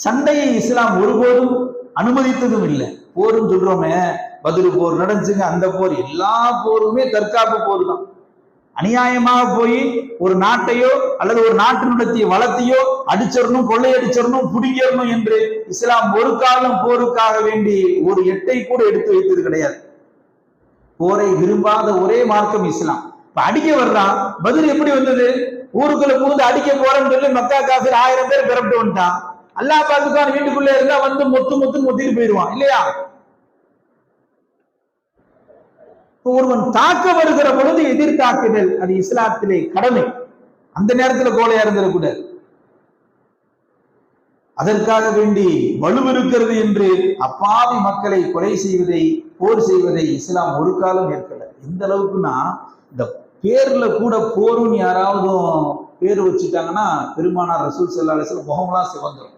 சண்டையை இஸ்லாம் ஒருபோதும் அனுமதித்ததும் இல்லை. போர்னு சொல்றோமே, பதில் போர் நடந்துச்சுங்க, அந்த போர் எல்லா போருமே தற்காப்பு போர் தான். அநியாயமாக போய் ஒரு நாட்டையோ அல்லது ஒரு நாட்டினுடைய வளத்தையோ அடிச்சிடணும், கொள்ளையடிச்சிடணும், புடிங்கிடணும் என்று இஸ்லாம் ஒரு காலம் போருக்காக வேண்டி ஒரு எட்டை கூட எடுத்து வைத்தது கிடையாது. போரை விரும்பாத ஒரே மார்க்கம் இஸ்லாம். இப்ப அடிக்க வர்றான், பதில் எப்படி வந்தது? ஊருக்குள்ள புகுந்து அடிக்க போறேன்னு சொல்லி மக்கா காஃபிர் 1000 பேர் பிறப்பிட்டு வந்துட்டான். அல்லாஹ் பாத்துக்கான வீட்டுக்குள்ள இருந்தா வந்து மொத்திட்டு போயிடுவான் இல்லையா? ஒருவன் தாக்க வருகிற பொழுது எதிர்த்தாக்குதல் அது இஸ்லாத்திலே கடமை. அந்த நேரத்தில் கோலையா இருந்திடக்கூடாது. அதற்காக வேண்டி வலுவிருக்கிறது என்று அப்பாவி மக்களை கொலை செய்வதை, போர் செய்வதை இஸ்லாம் ஒரு காலம் ஏற்கல. எந்த அளவுக்குன்னா, இந்த பேர்ல கூட போருன்னு யாராவது பேர் வச்சுட்டாங்கன்னா பெருமானார் ரசூல் ஸல்லல்லாஹு அலைஹி வஸல்லம் முகம்லாம் சிவந்துரும்.